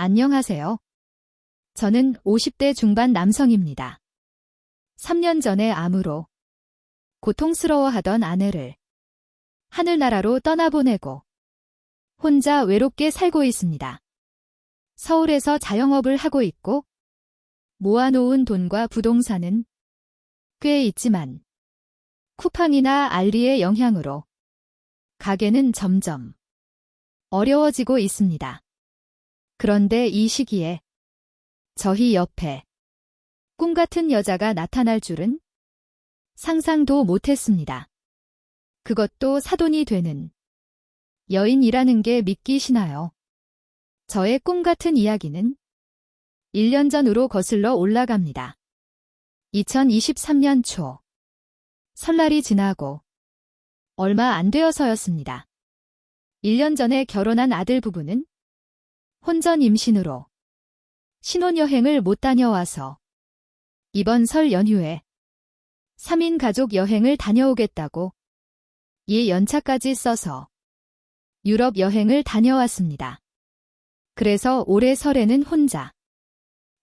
안녕하세요. 저는 50대 중반 남성입니다. 3년 전에 암으로 고통스러워하던 아내를 하늘나라로 떠나보내고 혼자 외롭게 살고 있습니다. 서울에서 자영업을 하고 있고 모아놓은 돈과 부동산은 꽤 있지만 쿠팡이나 알리의 영향으로 가게는 점점 어려워지고 있습니다. 그런데 이 시기에 저희 옆에 꿈같은 여자가 나타날 줄은 상상도 못했습니다. 그것도 사돈이 되는 여인이라는 게 믿기시나요? 저의 꿈같은 이야기는 1년 전으로 거슬러 올라갑니다. 2023년 초 설날이 지나고 얼마 안 되어서였습니다. 1년 전에 결혼한 아들 부부는 혼전 임신으로 신혼여행을 못 다녀와서 이번 설 연휴에 3인 가족 여행을 다녀오겠다고 이 연차까지 써서 유럽 여행을 다녀왔습니다. 그래서 올해 설에는 혼자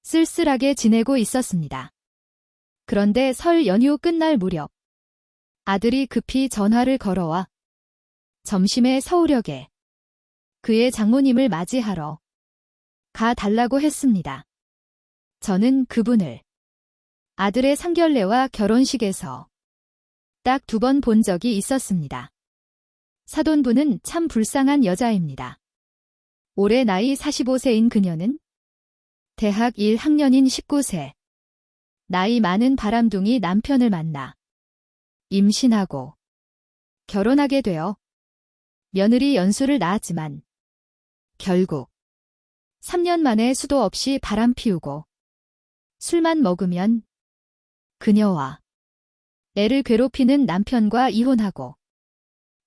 쓸쓸하게 지내고 있었습니다. 그런데 설 연휴 끝날 무렵 아들이 급히 전화를 걸어와 점심에 서울역에 그의 장모님을 맞이하러 가달라고 했습니다. 저는 그분을 아들의 상견례와 결혼식에서 딱 2번 본 적이 있었습니다. 사돈분은 참 불쌍한 여자입니다. 올해 나이 45세인 그녀는 대학 1학년인 19세, 나이 많은 바람둥이 남편을 만나 임신하고 결혼하게 되어 며느리 연수를 낳았지만 결국 3년 만에 수도 없이 바람 피우고 술만 먹으면 그녀와 애를 괴롭히는 남편과 이혼하고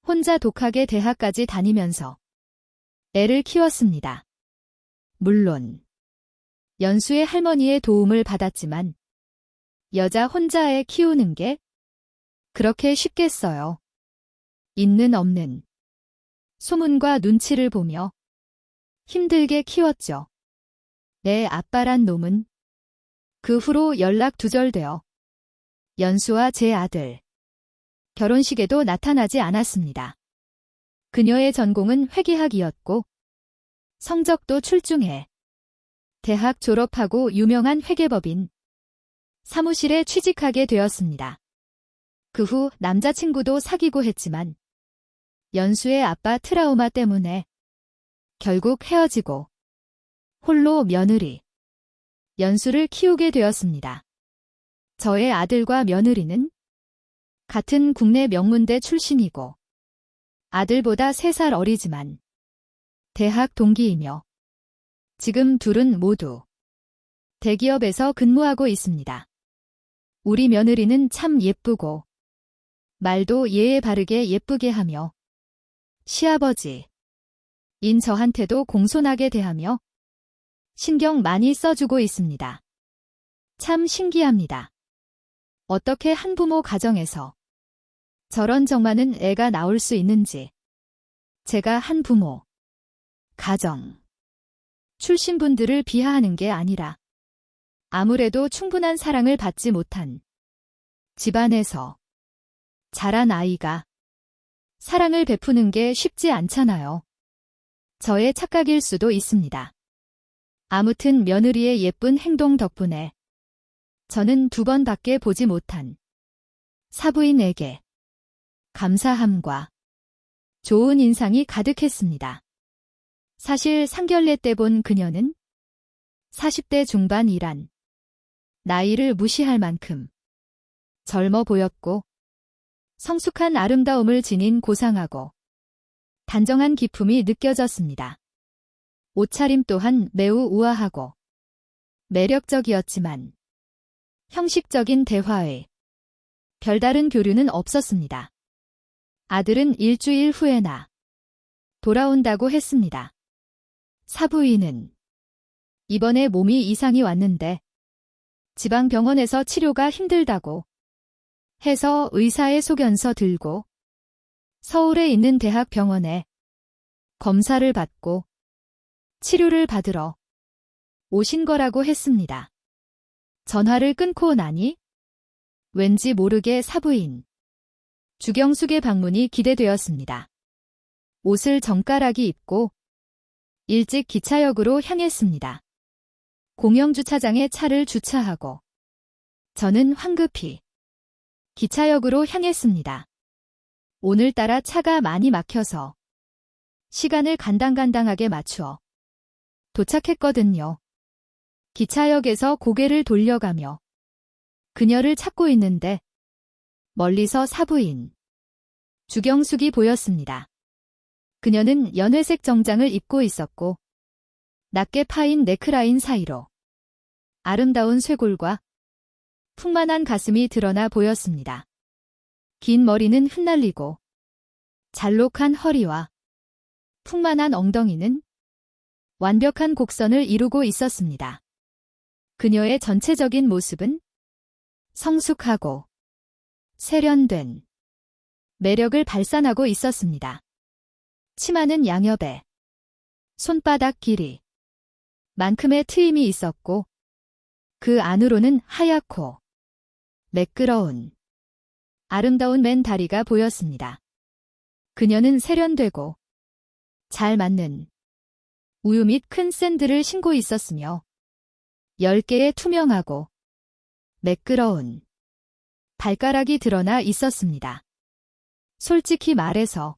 혼자 독하게 대학까지 다니면서 애를 키웠습니다. 물론 연수의 할머니의 도움을 받았지만 여자 혼자 애 키우는 게 그렇게 쉽겠어요. 있는 없는 소문과 눈치를 보며 힘들게 키웠죠. 내 아빠란 놈은 그 후로 연락 두절되어 연수와 제 아들 결혼식에도 나타나지 않았습니다. 그녀의 전공은 회계학이었고 성적도 출중해 대학 졸업하고 유명한 회계법인 사무실에 취직하게 되었습니다. 그 후 남자친구도 사귀고 했지만 연수의 아빠 트라우마 때문에 결국 헤어지고 홀로 며느리 연수를 키우게 되었습니다. 저의 아들과 며느리는 같은 국내 명문대 출신이고 아들보다 3살 어리지만 대학 동기이며 지금 둘은 모두 대기업에서 근무하고 있습니다. 우리 며느리는 참 예쁘고 말도 예에 바르게 예쁘게 하며 시아버지 인 저한테도 공손하게 대하며 신경 많이 써주고 있습니다. 참 신기합니다. 어떻게 한부모 가정에서 저런 정 많은 애가 나올 수 있는지. 제가 한부모 가정 출신분들을 비하하는 게 아니라 아무래도 충분한 사랑을 받지 못한 집안에서 자란 아이가 사랑을 베푸는 게 쉽지 않잖아요. 저의 착각일 수도 있습니다. 아무튼 며느리의 예쁜 행동 덕분에 저는 2번밖에 보지 못한 사부인에게 감사함과 좋은 인상이 가득했습니다. 사실 상견례 때 본 그녀는 40대 중반이란 나이를 무시할 만큼 젊어 보였고 성숙한 아름다움을 지닌 고상하고 단정한 기품이 느껴졌습니다. 옷차림 또한 매우 우아하고 매력적이었지만 형식적인 대화에 별다른 교류는 없었습니다. 아들은 일주일 후에나 돌아온다고 했습니다. 사부인은 이번에 몸이 이상이 왔는데 지방병원에서 치료가 힘들다고 해서 의사의 소견서 들고 서울에 있는 대학병원에 검사를 받고 치료를 받으러 오신 거라고 했습니다. 전화를 끊고 나니 왠지 모르게 사부인 주경숙의 방문이 기대되었습니다. 옷을 정갈하게 입고 일찍 기차역으로 향했습니다. 공영주차장에 차를 주차하고 저는 황급히 기차역으로 향했습니다. 오늘따라 차가 많이 막혀서 시간을 간당간당하게 맞추어 도착했거든요. 기차역에서 고개를 돌려가며 그녀를 찾고 있는데 멀리서 사부인 주경숙이 보였습니다. 그녀는 연회색 정장을 입고 있었고 낮게 파인 네크라인 사이로 아름다운 쇄골과 풍만한 가슴이 드러나 보였습니다. 긴 머리는 흩날리고 잘록한 허리와 풍만한 엉덩이는 완벽한 곡선을 이루고 있었습니다. 그녀의 전체적인 모습은 성숙하고 세련된 매력을 발산하고 있었습니다. 치마는 양옆에 손바닥 길이 만큼의 트임이 있었고 그 안으로는 하얗고 매끄러운 아름다운 맨 다리가 보였습니다. 그녀는 세련되고 잘 맞는 우유 및 큰 샌들을 신고 있었으며 10개의 투명하고 매끄러운 발가락이 드러나 있었습니다. 솔직히 말해서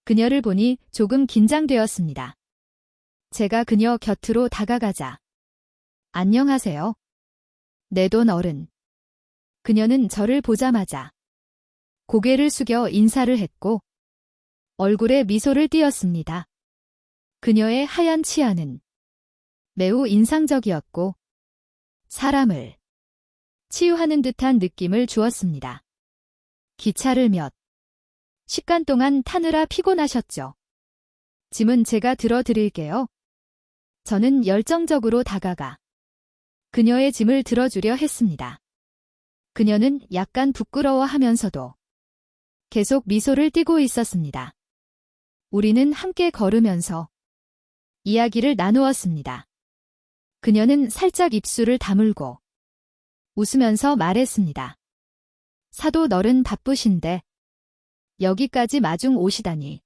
그녀를 보니 조금 긴장되었습니다. 제가 그녀 곁으로 다가가자. 안녕하세요. 내 돈 어른. 그녀는 저를 보자마자 고개를 숙여 인사를 했고 얼굴에 미소를 띄었습니다. 그녀의 하얀 치아는 매우 인상적이었고 사람을 치유하는 듯한 느낌을 주었습니다. 기차를 몇 시간 동안 타느라 피곤하셨죠? 짐은 제가 들어드릴게요. 저는 열정적으로 다가가 그녀의 짐을 들어주려 했습니다. 그녀는 약간 부끄러워하면서도 계속 미소를 띠고 있었습니다. 우리는 함께 걸으면서 이야기를 나누었습니다. 그녀는 살짝 입술을 다물고 웃으면서 말했습니다. 사도 너른 바쁘신데 여기까지 마중 오시다니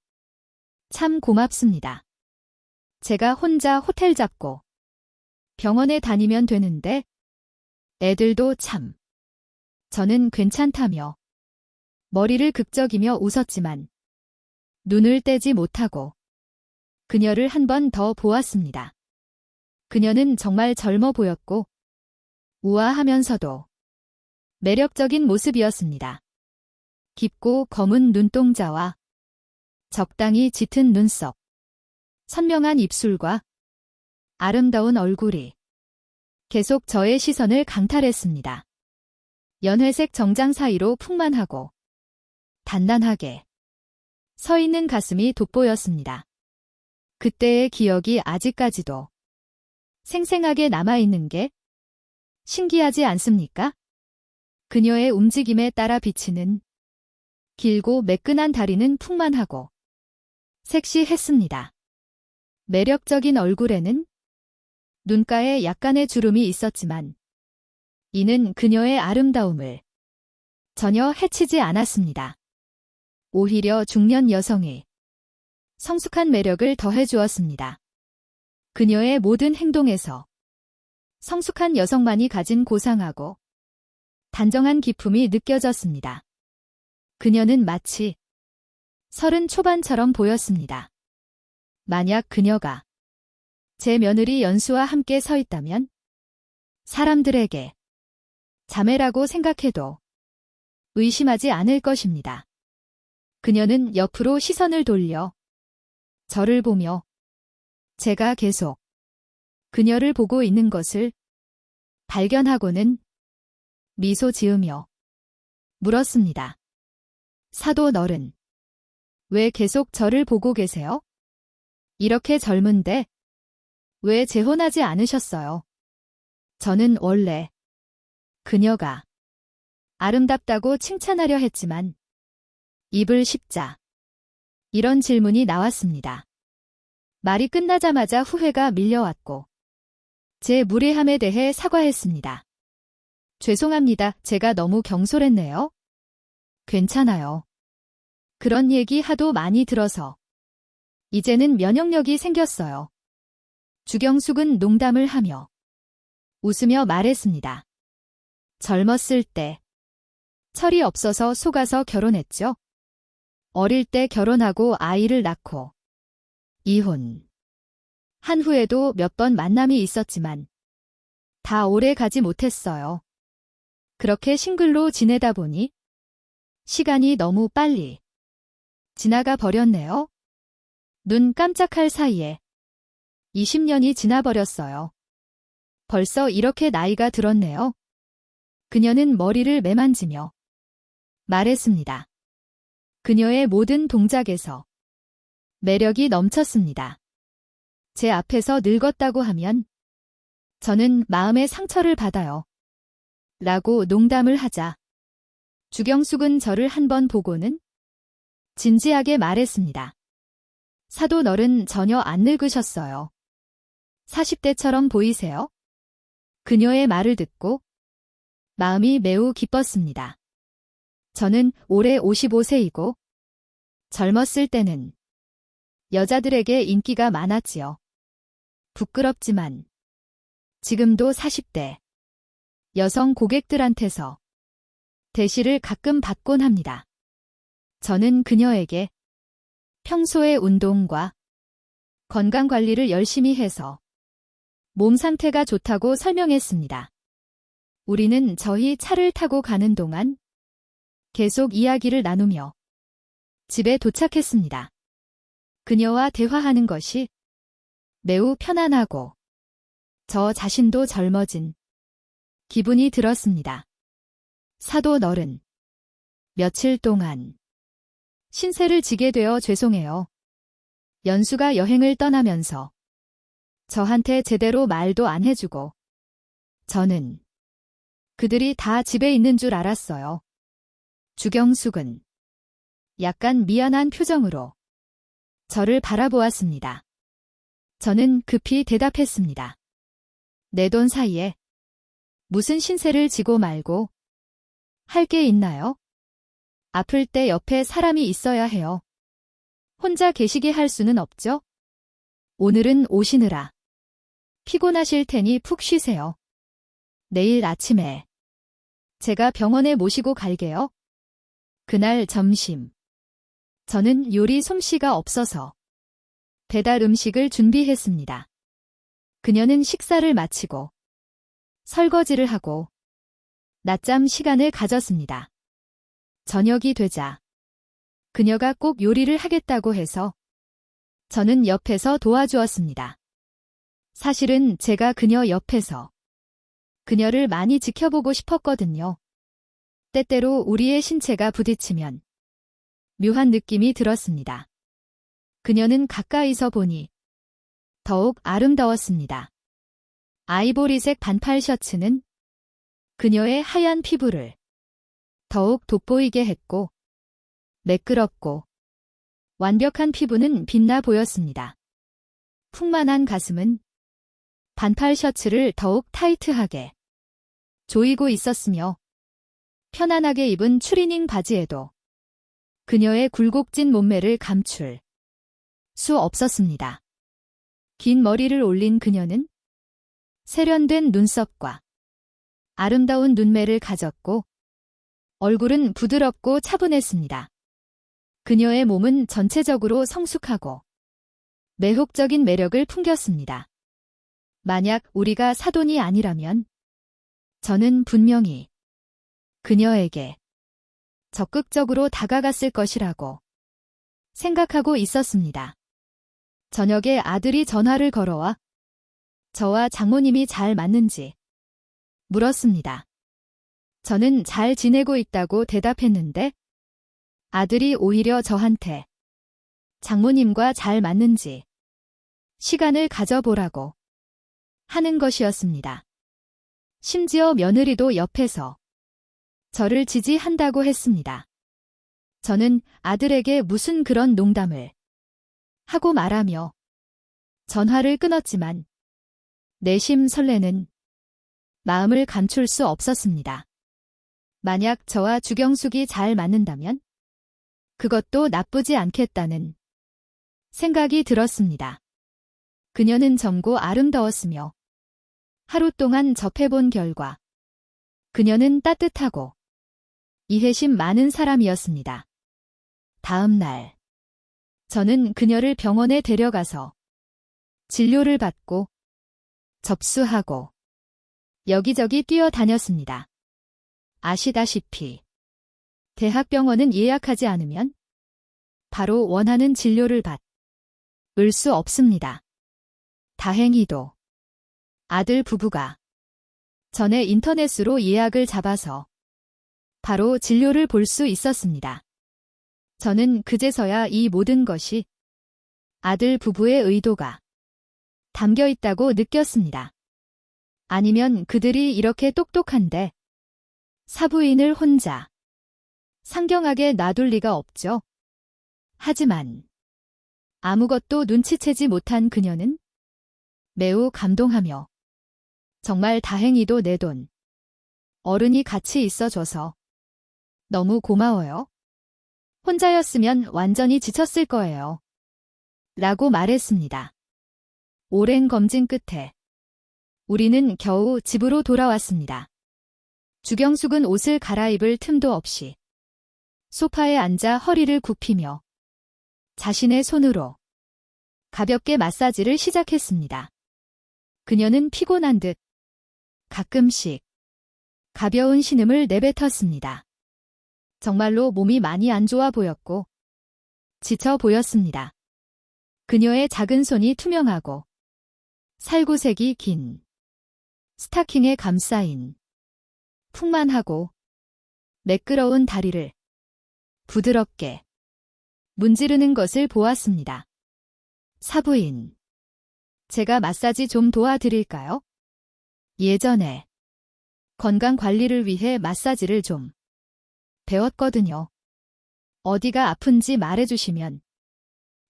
참 고맙습니다. 제가 혼자 호텔 잡고 병원에 다니면 되는데 애들도 참. 저는 괜찮다며 머리를 극적이며 웃었지만 눈을 떼지 못하고 그녀를 한 번 더 보았습니다. 그녀는 정말 젊어 보였고 우아하면서도 매력적인 모습이었습니다. 깊고 검은 눈동자와 적당히 짙은 눈썹, 선명한 입술과 아름다운 얼굴이 계속 저의 시선을 강탈했습니다. 연회색 정장 사이로 풍만하고 단단하게 서 있는 가슴이 돋보였습니다. 그때의 기억이 아직까지도 생생하게 남아있는 게 신기하지 않습니까? 그녀의 움직임에 따라 비치는 길고 매끈한 다리는 풍만하고 섹시했습니다. 매력적인 얼굴에는 눈가에 약간의 주름이 있었지만 이는 그녀의 아름다움을 전혀 해치지 않았습니다. 오히려 중년 여성의 성숙한 매력을 더해주었습니다. 그녀의 모든 행동에서 성숙한 여성만이 가진 고상하고 단정한 기품이 느껴졌습니다. 그녀는 마치 30 초반처럼 보였습니다. 만약 그녀가 제 며느리 연수와 함께 서 있다면 사람들에게 자매라고 생각해도 의심하지 않을 것입니다. 그녀는 옆으로 시선을 돌려 저를 보며 제가 계속 그녀를 보고 있는 것을 발견하고는 미소 지으며 물었습니다. 사도 너른, 왜 계속 저를 보고 계세요? 이렇게 젊은데 왜 재혼하지 않으셨어요? 저는 원래 그녀가 아름답다고 칭찬하려 했지만 입을 씹자 이런 질문이 나왔습니다. 말이 끝나자마자 후회가 밀려왔고 제 무례함에 대해 사과했습니다. 죄송합니다. 제가 너무 경솔했네요. 괜찮아요. 그런 얘기 하도 많이 들어서 이제는 면역력이 생겼어요. 주경숙은 농담을 하며 웃으며 말했습니다. 젊었을 때 철이 없어서 속아서 결혼했죠. 어릴 때 결혼하고 아이를 낳고 이혼. 한 후에도 몇 번 만남이 있었지만 다 오래 가지 못했어요. 그렇게 싱글로 지내다 보니 시간이 너무 빨리 지나가 버렸네요. 눈 깜짝할 사이에 20년이 지나버렸어요. 벌써 이렇게 나이가 들었네요. 그녀는 머리를 매만지며 말했습니다. 그녀의 모든 동작에서 매력이 넘쳤습니다. 제 앞에서 늙었다고 하면 저는 마음의 상처를 받아요. 라고 농담을 하자 주경숙은 저를 한 번 보고는 진지하게 말했습니다. 사돈어른 전혀 안 늙으셨어요. 40대처럼 보이세요? 그녀의 말을 듣고 마음이 매우 기뻤습니다. 저는 올해 55세이고 젊었을 때는 여자들에게 인기가 많았지요. 부끄럽지만 지금도 40대 여성 고객들한테서 대시를 가끔 받곤 합니다. 저는 그녀에게 평소의 운동과 건강관리를 열심히 해서 몸 상태가 좋다고 설명했습니다. 우리는 저희 차를 타고 가는 동안 계속 이야기를 나누며 집에 도착했습니다. 그녀와 대화하는 것이 매우 편안하고 저 자신도 젊어진 기분이 들었습니다. 사돈어른, 며칠 동안 신세를 지게 되어 죄송해요. 연수가 여행을 떠나면서 저한테 제대로 말도 안 해주고 저는 그들이 다 집에 있는 줄 알았어요. 주경숙은 약간 미안한 표정으로 저를 바라보았습니다. 저는 급히 대답했습니다. 내 돈 사이에 무슨 신세를 지고 말고 할 게 있나요? 아플 때 옆에 사람이 있어야 해요. 혼자 계시게 할 수는 없죠? 오늘은 오시느라 피곤하실 테니 푹 쉬세요. 내일 아침에 제가 병원에 모시고 갈게요. 그날 점심. 저는 요리 솜씨가 없어서 배달 음식을 준비했습니다. 그녀는 식사를 마치고 설거지를 하고 낮잠 시간을 가졌습니다. 저녁이 되자 그녀가 꼭 요리를 하겠다고 해서 저는 옆에서 도와주었습니다. 사실은 제가 그녀 옆에서 그녀를 많이 지켜보고 싶었거든요. 때때로 우리의 신체가 부딪히면 묘한 느낌이 들었습니다. 그녀는 가까이서 보니 더욱 아름다웠습니다. 아이보리색 반팔 셔츠는 그녀의 하얀 피부를 더욱 돋보이게 했고 매끄럽고 완벽한 피부는 빛나 보였습니다. 풍만한 가슴은 반팔 셔츠를 더욱 타이트하게 조이고 있었으며 편안하게 입은 추리닝 바지에도 그녀의 굴곡진 몸매를 감출 수 없었습니다. 긴 머리를 올린 그녀는 세련된 눈썹과 아름다운 눈매를 가졌고 얼굴은 부드럽고 차분했습니다. 그녀의 몸은 전체적으로 성숙하고 매혹적인 매력을 풍겼습니다. 만약 우리가 사돈이 아니라면 저는 분명히 그녀에게 적극적으로 다가갔을 것이라고 생각하고 있었습니다. 저녁에 아들이 전화를 걸어와 저와 장모님이 잘 맞는지 물었습니다. 저는 잘 지내고 있다고 대답했는데 아들이 오히려 저한테 장모님과 잘 맞는지 시간을 가져보라고 하는 것이었습니다. 심지어 며느리도 옆에서 저를 지지한다고 했습니다. 저는 아들에게 무슨 그런 농담을 하고 말하며 전화를 끊었지만 내심 설레는 마음을 감출 수 없었습니다. 만약 저와 주경숙이 잘 맞는다면 그것도 나쁘지 않겠다는 생각이 들었습니다. 그녀는 젊고 아름다웠으며 하루 동안 접해본 결과 그녀는 따뜻하고 이해심 많은 사람이었습니다. 다음 날 저는 그녀를 병원에 데려가서 진료를 받고 접수하고 여기저기 뛰어다녔습니다. 아시다시피 대학병원은 예약하지 않으면 바로 원하는 진료를 받을 수 없습니다. 다행히도 아들 부부가 전에 인터넷으로 예약을 잡아서 바로 진료를 볼 수 있었습니다. 저는 그제서야 이 모든 것이 아들 부부의 의도가 담겨 있다고 느꼈습니다. 아니면 그들이 이렇게 똑똑한데 사부인을 혼자 상경하게 놔둘 리가 없죠. 하지만 아무것도 눈치채지 못한 그녀는 매우 감동하며 정말 다행히도 내 돈 어른이 같이 있어줘서 너무 고마워요. 혼자였으면 완전히 지쳤을 거예요. 라고 말했습니다. 오랜 검진 끝에 우리는 겨우 집으로 돌아왔습니다. 주경숙은 옷을 갈아입을 틈도 없이 소파에 앉아 허리를 굽히며 자신의 손으로 가볍게 마사지를 시작했습니다. 그녀는 피곤한 듯 가끔씩 가벼운 신음을 내뱉었습니다. 정말로 몸이 많이 안 좋아 보였고 지쳐 보였습니다. 그녀의 작은 손이 투명하고 살구색이 긴 스타킹에 감싸인 풍만하고 매끄러운 다리를 부드럽게 문지르는 것을 보았습니다. 사부인, 제가 마사지 좀 도와드릴까요? 예전에 건강 관리를 위해 마사지를 좀 배웠거든요. 어디가 아픈지 말해주시면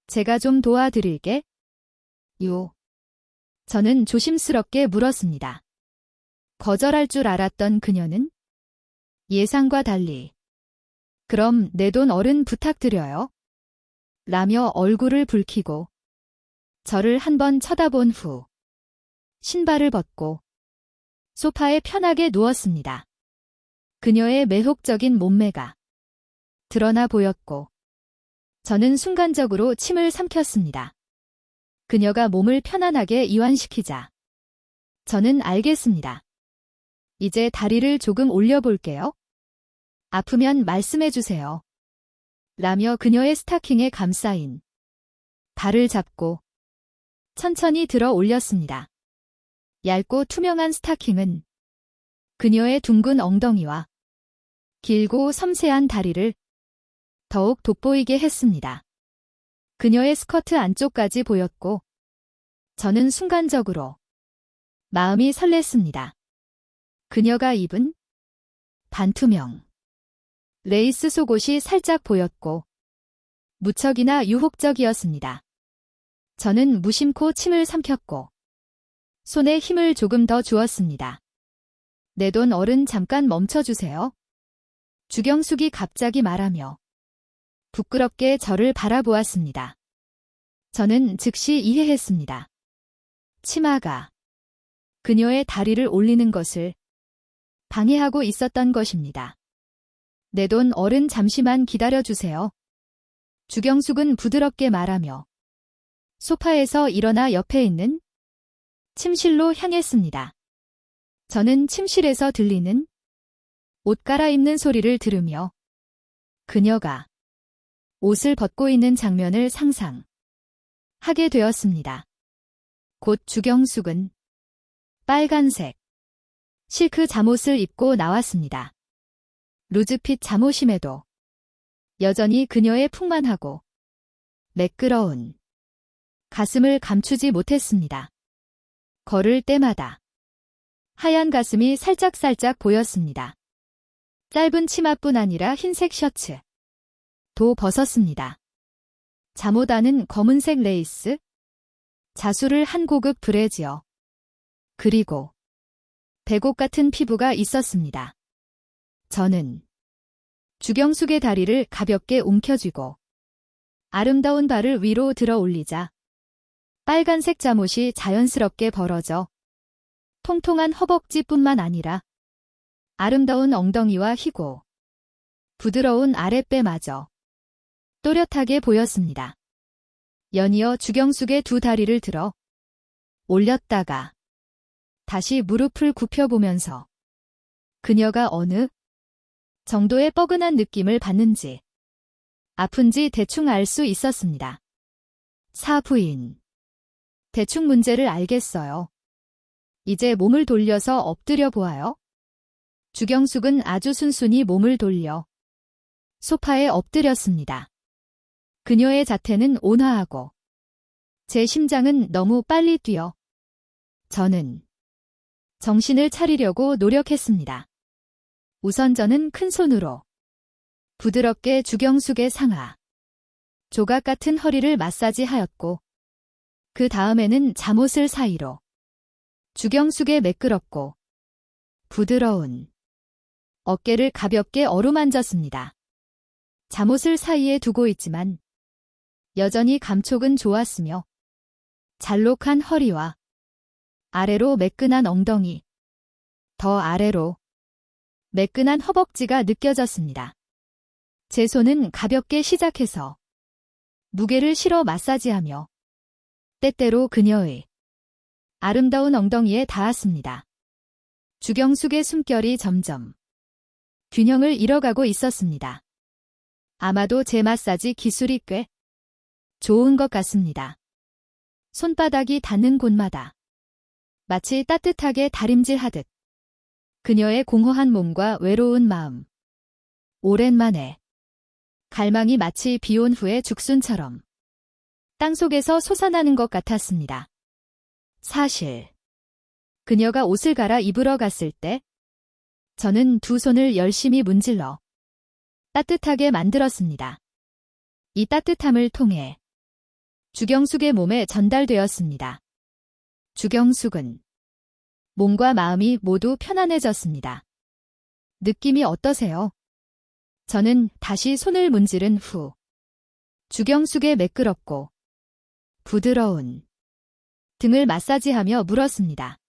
제가 좀 도와드릴게. 요. 저는 조심스럽게 물었습니다. 거절할 줄 알았던 그녀는 예상과 달리 그럼 내 돈 어른 부탁드려요. 라며 얼굴을 붉히고 저를 한번 쳐다본 후 신발을 벗고 소파에 편하게 누웠습니다. 그녀의 매혹적인 몸매가 드러나 보였고 저는 순간적으로 침을 삼켰습니다. 그녀가 몸을 편안하게 이완시키자 저는 알겠습니다. 이제 다리를 조금 올려볼게요. 아프면 말씀해주세요. 라며 그녀의 스타킹에 감싸인 발을 잡고 천천히 들어 올렸습니다. 얇고 투명한 스타킹은 그녀의 둥근 엉덩이와 길고 섬세한 다리를 더욱 돋보이게 했습니다. 그녀의 스커트 안쪽까지 보였고 저는 순간적으로 마음이 설렜습니다. 그녀가 입은 반투명 레이스 속옷이 살짝 보였고 무척이나 유혹적이었습니다. 저는 무심코 침을 삼켰고 손에 힘을 조금 더 주었습니다. 내 돈 어른 잠깐 멈춰주세요. 주경숙이 갑자기 말하며 부끄럽게 저를 바라보았습니다. 저는 즉시 이해했습니다. 치마가 그녀의 다리를 올리는 것을 방해하고 있었던 것입니다. 내 돈 어른 잠시만 기다려주세요. 주경숙은 부드럽게 말하며 소파에서 일어나 옆에 있는 침실로 향했습니다. 저는 침실에서 들리는 옷 갈아입는 소리를 들으며 그녀가 옷을 벗고 있는 장면을 상상하게 되었습니다. 곧 주경숙은 빨간색 실크 잠옷을 입고 나왔습니다. 루즈핏 잠옷임에도 여전히 그녀의 풍만하고 매끄러운 가슴을 감추지 못했습니다. 걸을 때마다 하얀 가슴이 살짝살짝 보였습니다. 짧은 치마뿐 아니라 흰색 셔츠도 벗었습니다. 잠옷 안은 검은색 레이스, 자수를 한 고급 브래지어, 그리고 배곡 같은 피부가 있었습니다. 저는 주경숙의 다리를 가볍게 움켜쥐고 아름다운 발을 위로 들어 올리자 빨간색 잠옷이 자연스럽게 벌어져 통통한 허벅지뿐만 아니라 아름다운 엉덩이와 희고 부드러운 아랫배마저 또렷하게 보였습니다. 연이어 주경숙의 두 다리를 들어 올렸다가 다시 무릎을 굽혀보면서 그녀가 어느 정도의 뻐근한 느낌을 받는지 아픈지 대충 알 수 있었습니다. 사부인. 대충 문제를 알겠어요. 이제 몸을 돌려서 엎드려 보아요. 주경숙은 아주 순순히 몸을 돌려 소파에 엎드렸습니다. 그녀의 자태는 온화하고 제 심장은 너무 빨리 뛰어 저는 정신을 차리려고 노력했습니다. 우선 저는 큰 손으로 부드럽게 주경숙의 상하, 조각 같은 허리를 마사지하였고 그 다음에는 잠옷을 사이로 주경숙의 매끄럽고 부드러운 어깨를 가볍게 어루만졌습니다. 잠옷을 사이에 두고 있지만 여전히 감촉은 좋았으며 잘록한 허리와 아래로 매끈한 엉덩이, 더 아래로 매끈한 허벅지가 느껴졌습니다. 제 손은 가볍게 시작해서 무게를 실어 마사지하며 때때로 그녀의 아름다운 엉덩이에 닿았습니다. 주경숙의 숨결이 점점 균형을 잃어가고 있었습니다. 아마도 제 마사지 기술이 꽤 좋은 것 같습니다. 손바닥이 닿는 곳마다 마치 따뜻하게 다림질하듯 그녀의 공허한 몸과 외로운 마음. 오랜만에 갈망이 마치 비온 후의 죽순처럼 땅속에서 솟아나는 것 같았습니다. 사실 그녀가 옷을 갈아 입으러 갔을 때 저는 두 손을 열심히 문질러 따뜻하게 만들었습니다. 이 따뜻함을 통해 주경숙의 몸에 전달되었습니다. 주경숙은 몸과 마음이 모두 편안해졌습니다. 느낌이 어떠세요? 저는 다시 손을 문지른 후 주경숙의 매끄럽고 부드러운 등을 마사지하며 물었습니다.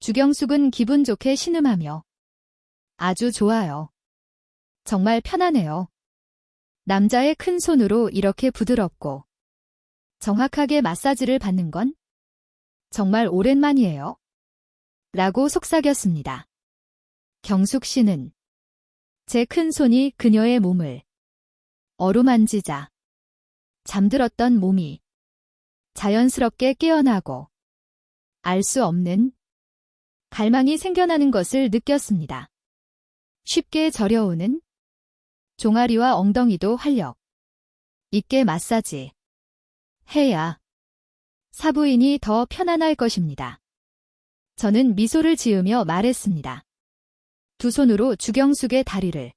주경숙은 기분 좋게 신음하며 아주 좋아요. 정말 편하네요. 남자의 큰 손으로 이렇게 부드럽고 정확하게 마사지를 받는 건 정말 오랜만이에요. 라고 속삭였습니다. 경숙 씨는 제 큰 손이 그녀의 몸을 어루만지자 잠들었던 몸이 자연스럽게 깨어나고 알 수 없는 갈망이 생겨나는 것을 느꼈습니다. 쉽게 저려오는 종아리와 엉덩이도 활력 있게 마사지 해야 사부인이 더 편안할 것입니다. 저는 미소를 지으며 말했습니다. 두 손으로 주경숙의 다리를